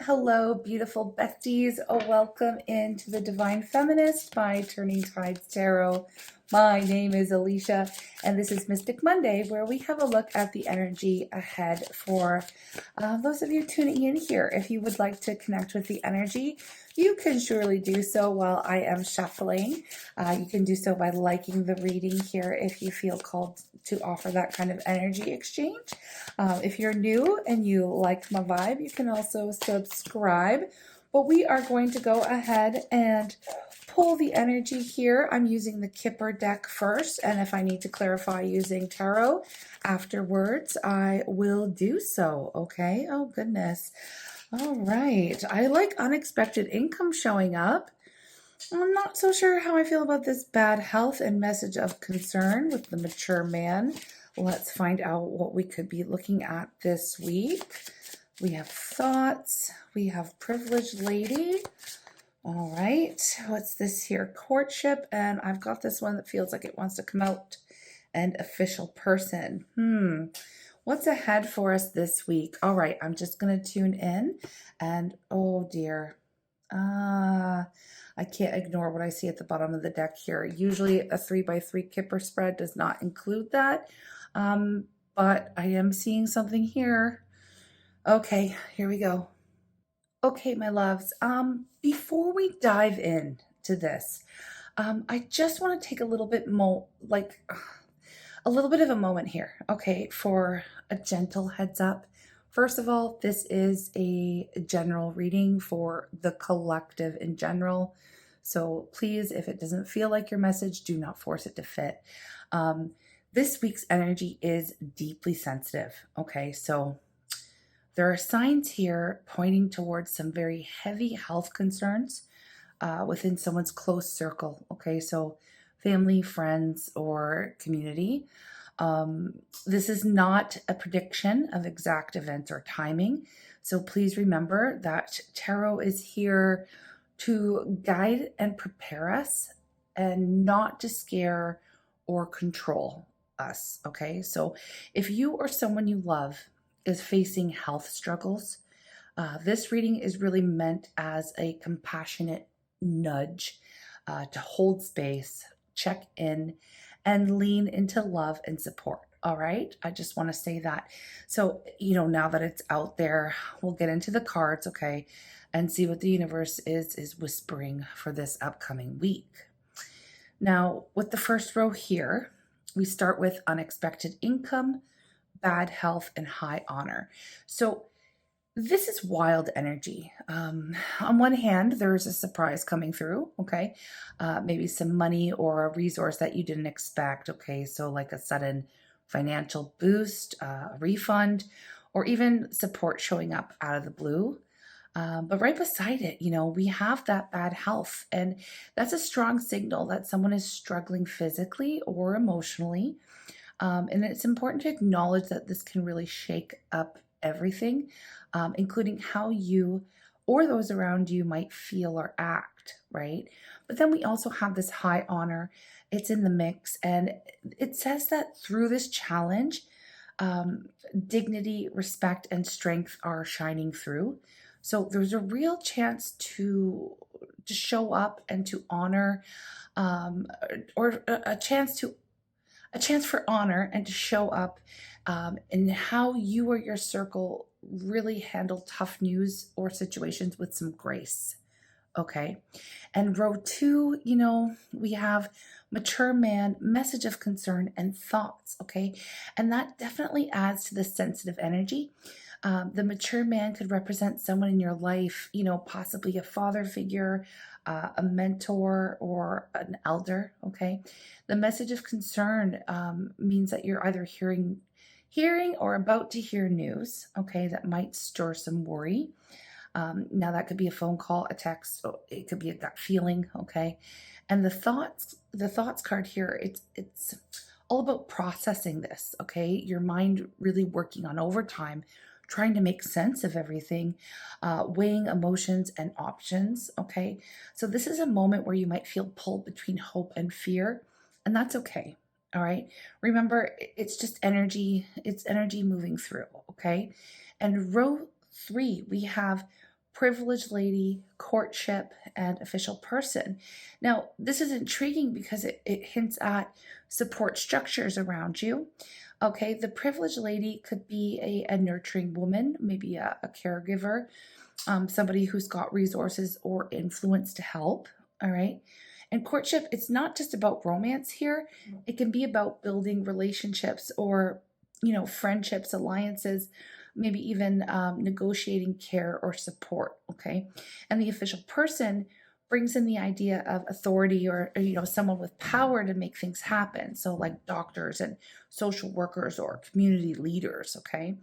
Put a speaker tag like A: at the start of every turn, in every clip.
A: Hello, beautiful besties. Welcome into the Divine Feminist by Turning Tides Tarot. My name is Alicia, and this is Mystic Monday, where we have a look at the energy ahead for those of you tuning in here. If you would like to connect with the energy, you can surely do so while I am shuffling. You can do so by liking the reading here if you feel called to offer that kind of energy exchange. If you're new and you like my vibe, you can also subscribe. But we are going to go ahead and pull the energy here. I'm using the Kipper deck first, and if I need to clarify using tarot afterwards, I will do so, okay? Oh, goodness. All right. I like unexpected income showing up. I'm not so sure how I feel about this bad health and message of concern with the mature man. Let's find out what we could be looking at this week. We have thoughts. We have privileged lady. All right. What's this here? Courtship. And I've got this one that feels like it wants to come out. And official person. What's ahead for us this week? All right. I'm just going to tune in. And oh dear. I can't ignore what I see at the bottom of the deck here. Usually a 3x3 Kipper spread does not include that, but I am seeing something here. Okay, here we go. Okay, my loves, before we dive in to this, I just want to take a little bit a little bit of a moment here, okay, for a gentle heads up. First of all, this is a general reading for the collective in general. So please, if it doesn't feel like your message, do not force it to fit. This week's energy is deeply sensitive. Okay, so there are signs here pointing towards some very heavy health concerns within someone's close circle. Okay, so family, friends, or community. This is not a prediction of exact events or timing. So please remember that tarot is here to guide and prepare us and not to scare or control us. Okay, so if you or someone you love is facing health struggles, this reading is really meant as a compassionate nudge to hold space, check in, and lean into love and support. All right. I just want to say that. So, now that it's out there, we'll get into the cards, okay, and see what the universe is whispering for this upcoming week. Now, with the first row here, we start with unexpected income, bad health, and high honor. So, this is wild energy. On one hand, there's a surprise coming through, okay? Maybe some money or a resource that you didn't expect, okay? So like a sudden financial boost, a refund, or even support showing up out of the blue. But right beside it, we have that bad health. And that's a strong signal that someone is struggling physically or emotionally. And it's important to acknowledge that this can really shake up everything, including how you or those around you might feel or act, right? But then we also have this high honor. It's in the mix, and it says that through this challenge, dignity, respect, and strength are shining through. So there's a real chance to show up and to honor, or a chance for honor and to show up in how you or your circle really handle tough news or situations with some grace. Okay. And row 2, we have mature man, message of concern, and thoughts. Okay. And that definitely adds to the sensitive energy. The mature man could represent someone in your life, possibly a father figure, a mentor, or an elder. Okay. The message of concern means that you're either hearing or about to hear news, okay, that might stir some worry. Now that could be a phone call, a text, it could be a gut feeling, okay. And the thoughts card here, it's all about processing this, okay. Your mind really working on overtime, trying to make sense of everything, weighing emotions and options, okay. So this is a moment where you might feel pulled between hope and fear, and that's okay. All right. Remember, it's just energy. It's energy moving through. Okay. And row 3, we have privileged lady, courtship, and official person. Now, this is intriguing because it hints at support structures around you. Okay, the privileged lady could be a nurturing woman, maybe a caregiver, somebody who's got resources or influence to help. All right. And courtship, it's not just about romance here. It can be about building relationships or, friendships, alliances, maybe even negotiating care or support. Okay. And the official person brings in the idea of authority or, someone with power to make things happen. So, like doctors and social workers or community leaders. Okay.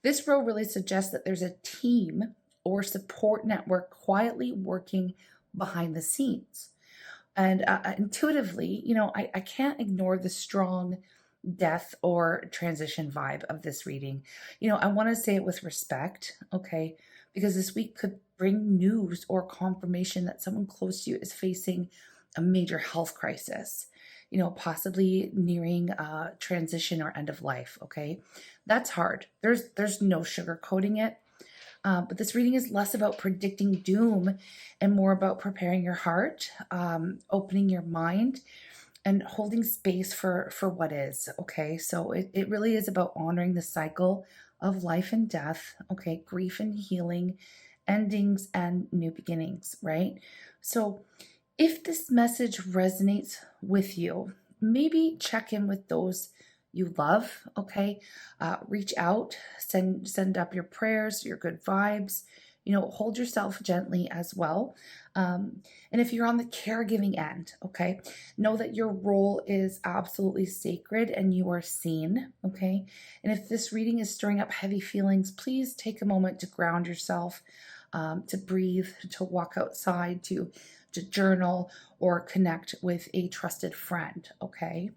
A: This role really suggests that there's a team or support network quietly working behind the scenes. And intuitively, I can't ignore the strong death or transition vibe of this reading. I want to say it with respect, okay? Because this week could bring news or confirmation that someone close to you is facing a major health crisis, possibly nearing transition or end of life, okay? That's hard. There's no sugarcoating it. But this reading is less about predicting doom and more about preparing your heart, opening your mind, and holding space for what is. Okay, so it really is about honoring the cycle of life and death. Okay, grief and healing, endings and new beginnings. Right. So if this message resonates with you, maybe check in with those you love. Okay, reach out, send up your prayers, your good vibes. Hold yourself gently as well. And if you're on the caregiving end, okay, know that your role is absolutely sacred and you are seen. Okay, and if this reading is stirring up heavy feelings, please take a moment to ground yourself, to breathe, to walk outside, to journal or connect with a trusted friend. Okay.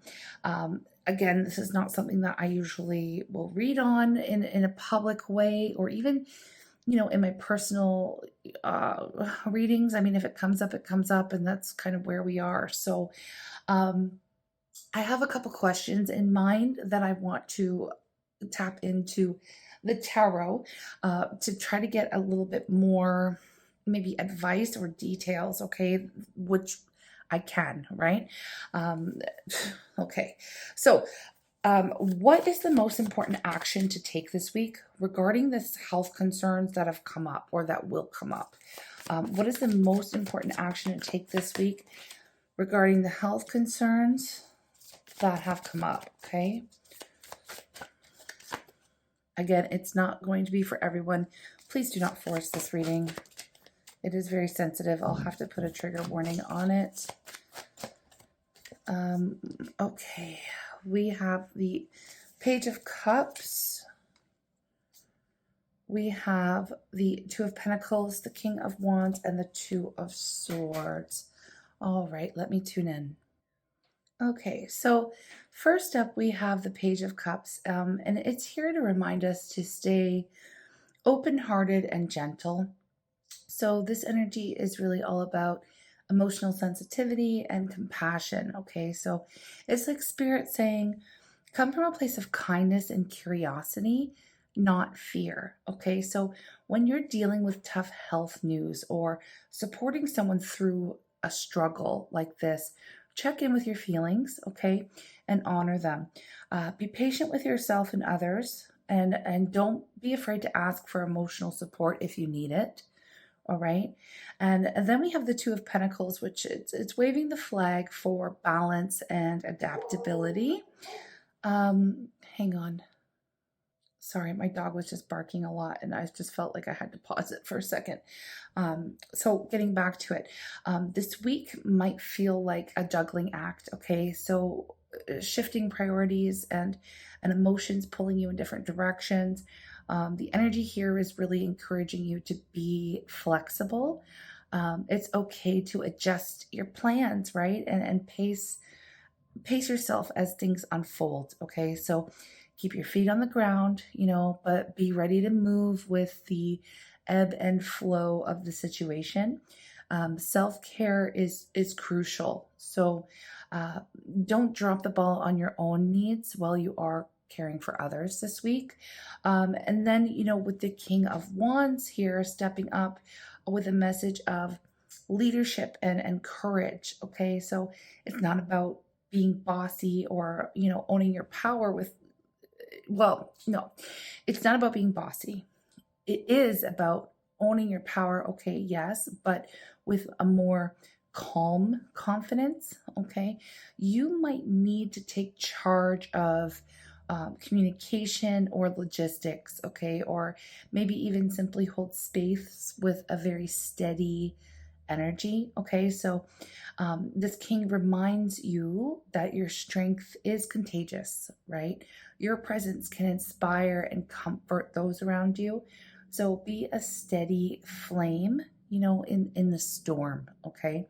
A: Again, this is not something that I usually will read on in a public way or even, in my personal readings. I mean, if it comes up, it comes up, and that's kind of where we are. So I have a couple questions in mind that I want to tap into the tarot to try to get a little bit more maybe advice or details, okay, which I can, right? Okay, so what is the most important action to take this week regarding this health concerns that have come up or that will come up? What is the most important action to take this week regarding the health concerns that have come up? Okay. Again, it's not going to be for everyone. Please do not force this reading. It is very sensitive. I'll have to put a trigger warning on it. Okay, we have the Page of Cups. We have the Two of Pentacles, the King of Wands, and the Two of Swords. All right, let me tune in. Okay, so first up we have the Page of Cups, and it's here to remind us to stay open-hearted and gentle. So this energy is really all about emotional sensitivity and compassion. Okay, so it's like spirit saying, come from a place of kindness and curiosity, not fear. Okay, so when you're dealing with tough health news or supporting someone through a struggle like this, check in with your feelings, okay, and honor them. Be patient with yourself and others, and don't be afraid to ask for emotional support if you need it. All right. And then we have the Two of Pentacles, which it's waving the flag for balance and adaptability. Hang on. Sorry, my dog was just barking a lot and I just felt like I had to pause it for a second. So getting back to it, this week might feel like a juggling act. Okay. So shifting priorities and emotions pulling you in different directions. The energy here is really encouraging you to be flexible. It's okay to adjust your plans, right? And pace yourself as things unfold. Okay. So keep your feet on the ground, but be ready to move with the ebb and flow of the situation. Self-care is crucial. So don't drop the ball on your own needs while you are caring for others this week. And then, with the King of Wands here stepping up with a message of leadership and courage. Okay, so it's not about being bossy or, owning your power with, well, no, it's not about being bossy. It is about owning your power, okay, yes, but with a more calm confidence, okay? You might need to take charge of communication or logistics, okay? Or maybe even simply hold space with a very steady energy, okay? So this king reminds you that your strength is contagious, right? Your presence can inspire and comfort those around you. So be a steady flame, in the storm, okay?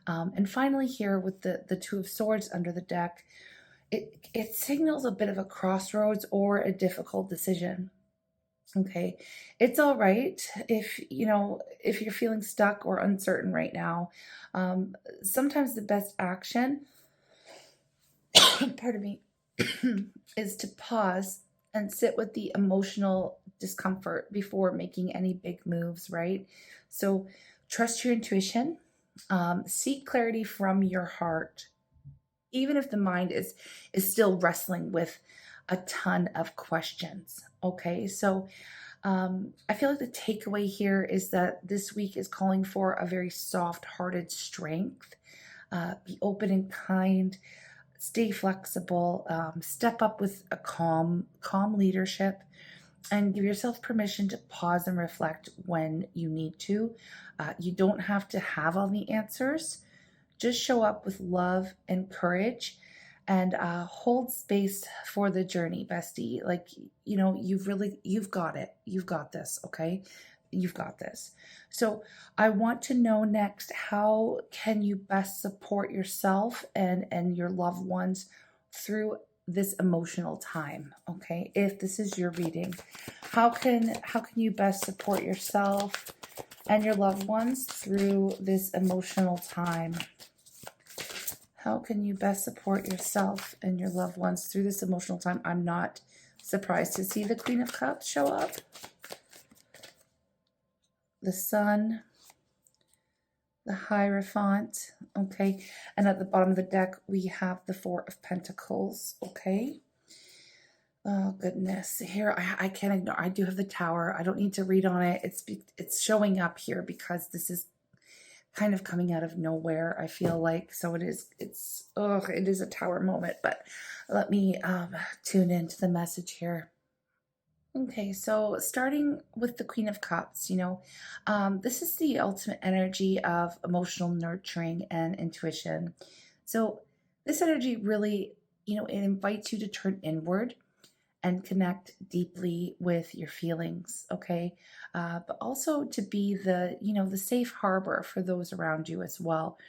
A: And finally, here with the Two of Swords under the deck, it signals a bit of a crossroads or a difficult decision. Okay, it's all right if you're feeling stuck or uncertain right now. Sometimes the best action, pardon me, is to pause and sit with the emotional discomfort before making any big moves, right? So trust your intuition, seek clarity from your heart, even if the mind is still wrestling with a ton of questions. Okay, so I feel like the takeaway here is that this week is calling for a very soft-hearted strength. Be open and kind, stay flexible, step up with a calm leadership, and give yourself permission to pause and reflect when you need to. You don't have to have all the answers. Just show up with love and courage, and hold space for the journey, bestie. Like, you've got it. You've got this, okay? You've got this. So I want to know next, how can you best support yourself and your loved ones through this emotional time, okay? If this is your reading, how can you best support yourself and your loved ones through this emotional time? How can you best support yourself and your loved ones through this emotional time? I'm not surprised to see the Queen of Cups show up. The Sun, the Hierophant, okay? And at the bottom of the deck, we have the Four of Pentacles, okay? Oh, goodness. Here, I can't ignore. I do have the Tower. I don't need to read on it. It's showing up here because this is kind of coming out of nowhere, I feel like. So it is a Tower moment, but let me tune into the message here. Okay, so starting with the Queen of Cups, this is the ultimate energy of emotional nurturing and intuition. So this energy really, it invites you to turn inward and connect deeply with your feelings, okay? But also to be the safe harbor for those around you as well.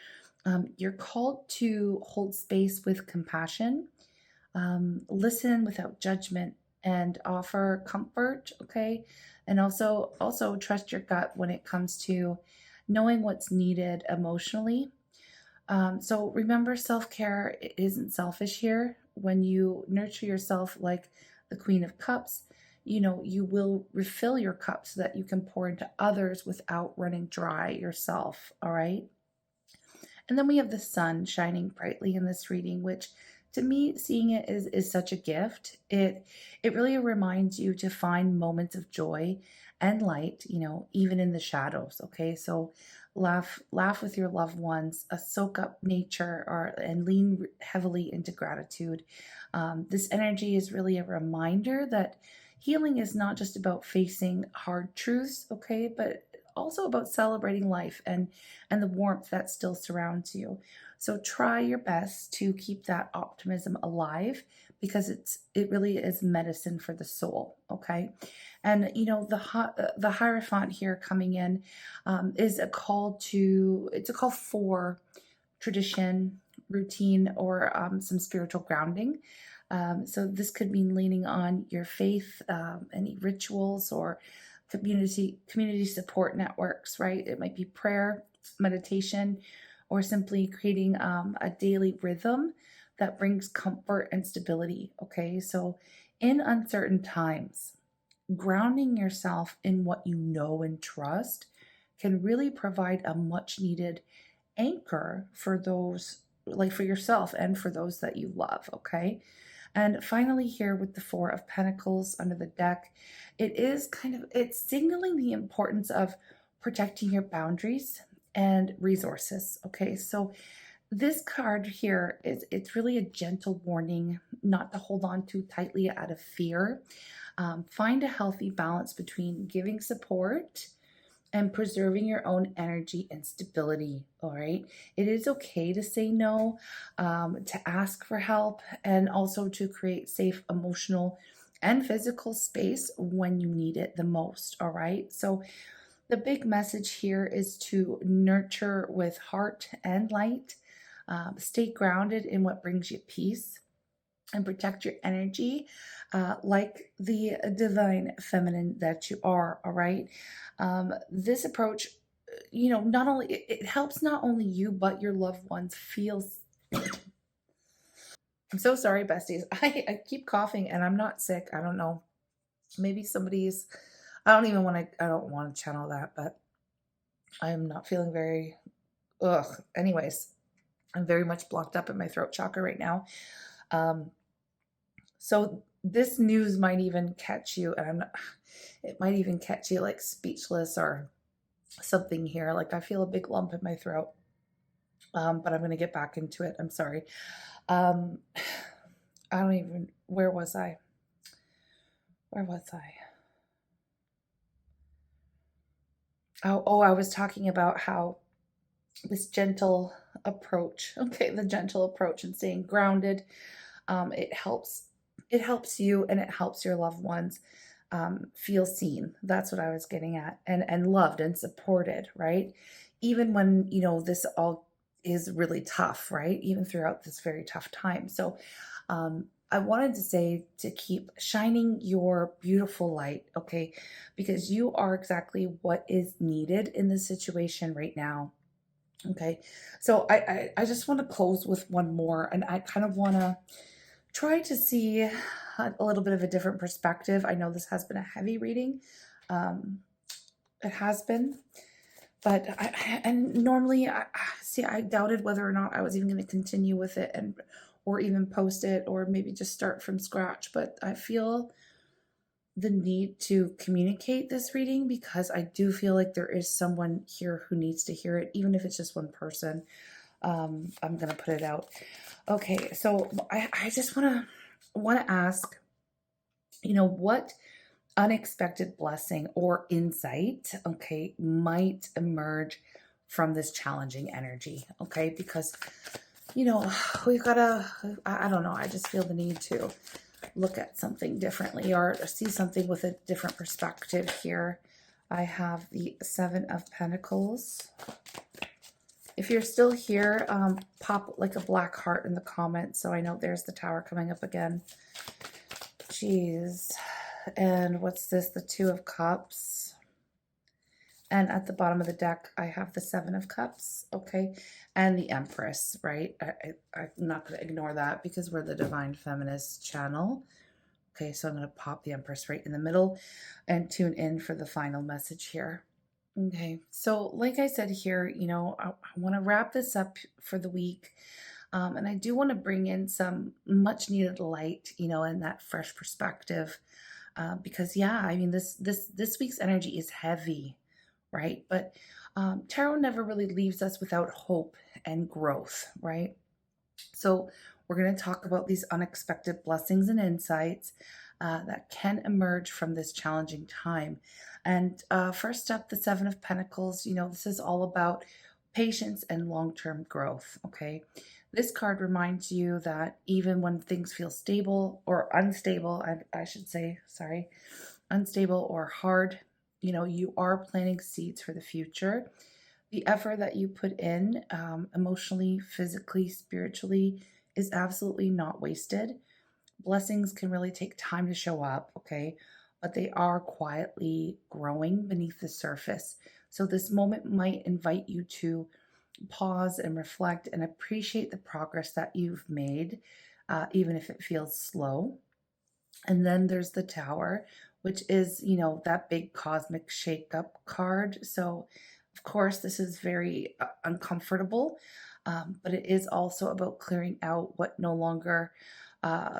A: You're called to hold space with compassion, listen without judgment, and offer comfort, okay? And also trust your gut when it comes to knowing what's needed emotionally. So remember, self-care isn't selfish here. When you nurture yourself like the Queen of Cups, you will refill your cup so that you can pour into others without running dry yourself, all right? And then we have the sun shining brightly in this reading, which to me, seeing it is such a gift. It really reminds you to find moments of joy and light, even in the shadows, okay? So laugh with your loved ones, soak up nature, and lean heavily into gratitude. This energy is really a reminder that healing is not just about facing hard truths, okay, but also about celebrating life and the warmth that still surrounds you. So try your best to keep that optimism alive, because it really is medicine for the soul, okay? And the Hierophant here coming in is a call for tradition, routine, or some spiritual grounding. So this could mean leaning on your faith, any rituals, or community support networks, right? It might be prayer, meditation, or simply creating a daily rhythm that brings comfort and stability, okay? So In uncertain times, grounding yourself in what you know and trust can really provide a much needed anchor for those, like for yourself and for those that you love. Okay. And finally, here with the Four of Pentacles under the deck, it's signaling the importance of protecting your boundaries and resources. Okay. So this card here it's really a gentle warning not to hold on too tightly out of fear. Find a healthy balance between giving support and preserving your own energy and stability. All right. It is okay to say no, to ask for help, and also to create safe emotional and physical space when you need it the most. All right. So, the big message here is to nurture with heart and light, stay grounded in what brings you peace, and protect your energy like the divine feminine that you are. All right. This approach, not only it helps not only you but your loved ones feel. I'm so sorry, besties. I keep coughing and I'm not sick. I don't know. Maybe somebody's. I don't want to channel that, but I'm not feeling very. Ugh. Anyways, I'm very much blocked up in my throat chakra right now. Um, So this news might even catch you, and it might even catch you like speechless or something here. Like I feel a big lump in my throat, but I'm going to get back into it. I'm sorry. Um, I don't even, where was I? Where was I? Oh, I was talking about how this gentle approach, okay, the gentle approach and staying grounded, it helps. It helps you and it helps your loved ones feel seen. That's what I was getting at, and loved and supported, right? Even when this all is really tough, right? Even throughout this very tough time. So, I wanted to say to keep shining your beautiful light, okay? Because you are exactly what is needed in this situation right now. Okay, so I just want to close with one more, and I kind of want to try to see a little bit of a different perspective. I know this has been a heavy reading. Um, it has been, but and normally I doubted whether or not I was even going to continue with it or even post it or maybe just start from scratch. But I feel the need to communicate this reading because I do feel like there is someone here who needs to hear it, even if it's just one person. I'm gonna put it out. Okay, so I just wanna ask, what unexpected blessing or insight, okay, might emerge from this challenging energy, okay? Because we've gotta, I don't know, I just feel the need to look at something differently or see something with a different perspective here. I have the Seven of Pentacles. If you're still here, pop like a black heart in the comments so I know there's the Tower coming up again. Jeez. And what's this? The Two of Cups. And at the bottom of the deck, I have the Seven of Cups, okay? And the Empress, right? I'm not going to ignore that because we're the Divine Feminist channel. Okay, so I'm going to pop the Empress right in the middle and tune in for the final message here. Okay, so like I said here, I want to wrap this up for the week. And I do want to bring in some much needed light, and that fresh perspective. Because yeah, I mean this week's energy is heavy, right? But tarot never really leaves us without hope and growth, right? So we're going to talk about these unexpected blessings and insights that can emerge from this challenging time. And first up, the Seven of Pentacles. This is all about patience and long-term growth, okay? This card reminds you that even when things feel stable or unstable, I should say, sorry, unstable or hard, you are planting seeds for the future. The effort that you put in emotionally, physically, spiritually is absolutely not wasted. Blessings can really take time to show up, okay? But they are quietly growing beneath the surface. So this moment might invite you to pause and reflect and appreciate the progress that you've made, even if it feels slow. And then there's the Tower, which is, that big cosmic shakeup card. So, of course, this is very uncomfortable, but it is also about clearing out what no longer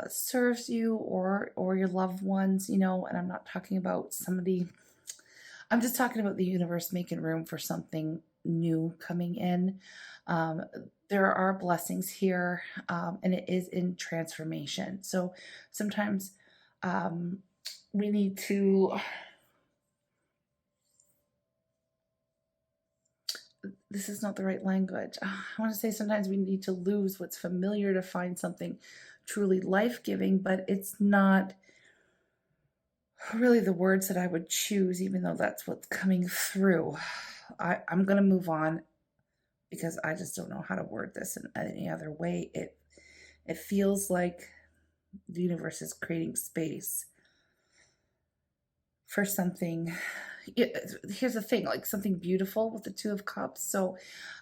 A: serves you or your loved ones. And I'm not talking about somebody. I'm just talking about the universe making room for something new coming in. Um, there are blessings here, and it is in transformation. So sometimes um, we need to, this is not the right language. I want to say sometimes we need to lose what's familiar to find something truly life giving, but it's not really the words that I would choose, even though that's what's coming through. I'm going to move on because I just don't know how to word this in any other way. It feels like the universe is creating space for something. Here's the thing, like something beautiful with the Two of Cups. So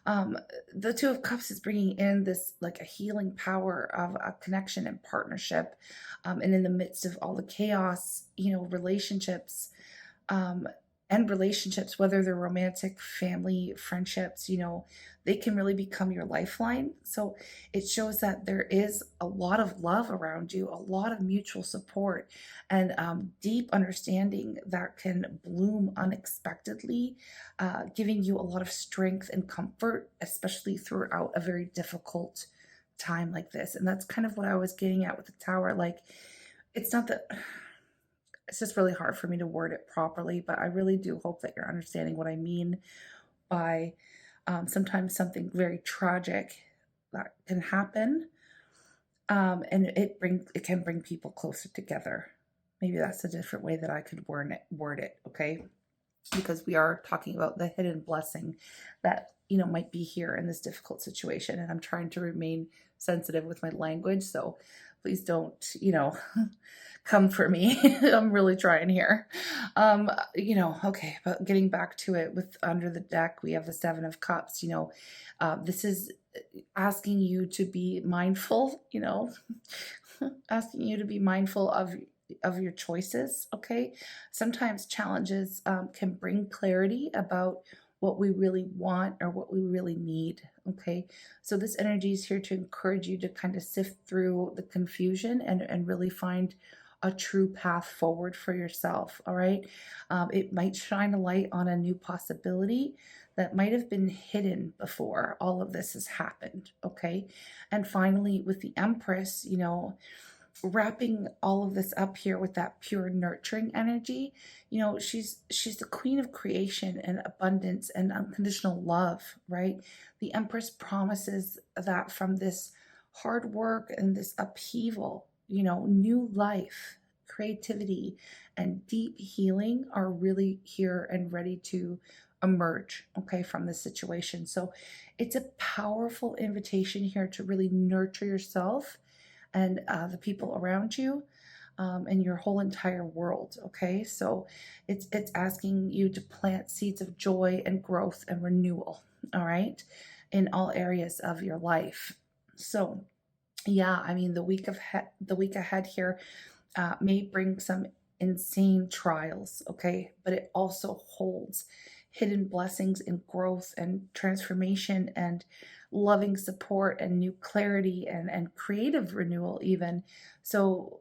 A: the Two of Cups is bringing in this like a healing power of a connection and partnership, and in the midst of all the chaos, relationships, um, and relationships, whether they're romantic, family, friendships, they can really become your lifeline. So it shows that there is a lot of love around you, a lot of mutual support, and deep understanding that can bloom unexpectedly, giving you a lot of strength and comfort, especially throughout a very difficult time like this. And that's kind of what I was getting at with the Tower. Like, it's not that it's just really hard for me to word it properly, but I really do hope that you're understanding what I mean by sometimes something very tragic that can happen, and it can bring people closer together. Maybe that's a different way that I could word it, okay? Because we are talking about the hidden blessing that might be here in this difficult situation, and I'm trying to remain sensitive with my language, so please don't come for me. I'm really trying here. Okay, but getting back to it, with under the deck we have the Seven of Cups. This is asking you to be mindful, asking you to be mindful of your choices. Okay, sometimes challenges can bring clarity about what we really want or what we really need. Okay, so this energy is here to encourage you to kind of sift through the confusion and really find a true path forward for yourself. All right, it might shine a light on a new possibility that might have been hidden before all of this has happened. Okay, and finally, with the Empress, wrapping all of this up here with that pure nurturing energy, she's the queen of creation and abundance and unconditional love, right? The Empress promises that from this hard work and this upheaval, new life, creativity, and deep healing are really here and ready to emerge, okay, from this situation. So it's a powerful invitation here to really nurture yourself and the people around you, and your whole entire world. Okay, so it's asking you to plant seeds of joy and growth and renewal. All right, in all areas of your life. So yeah, I mean the week ahead here may bring some insane trials. Okay, but it also holds hidden blessings in growth and transformation and loving support and new clarity and creative renewal even. So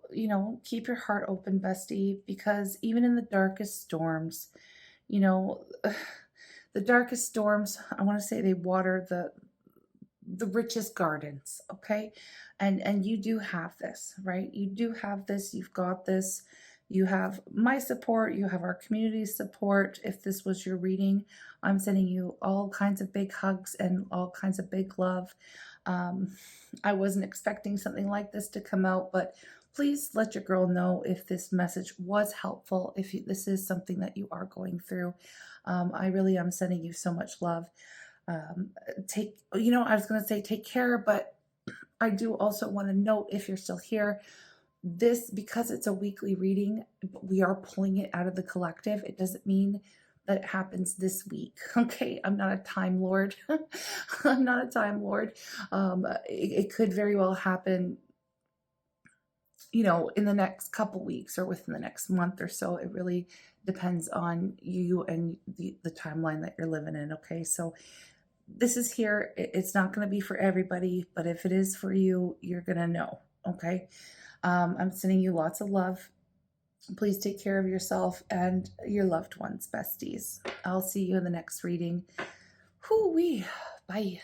A: keep your heart open, bestie, because even in the darkest storms, you know the darkest storms, I want to say, they water the richest gardens. Okay, and you do have this, right? You do have this. You've got this. You have my support. You have our community's support. If this was your reading, I'm sending you all kinds of big hugs and all kinds of big love. um, I wasn't expecting something like this to come out, but please let your girl know if this message was helpful, if this is something that you are going through. I really am sending you so much love. I was going to say take care, but I do also want to note, if you're still here, this, because it's a weekly reading, we are pulling it out of the collective. It doesn't mean that it happens this week. Okay, I'm not a time lord. I'm not a time lord. It could very well happen in the next couple weeks or within the next month or so. It really depends on you and the timeline that you're living in. Okay. So this is here. It's not going to be for everybody, but if it is for you, you're going to know. Okay. I'm sending you lots of love. Please take care of yourself and your loved ones, besties. I'll see you in the next reading. Hoo-wee. Bye.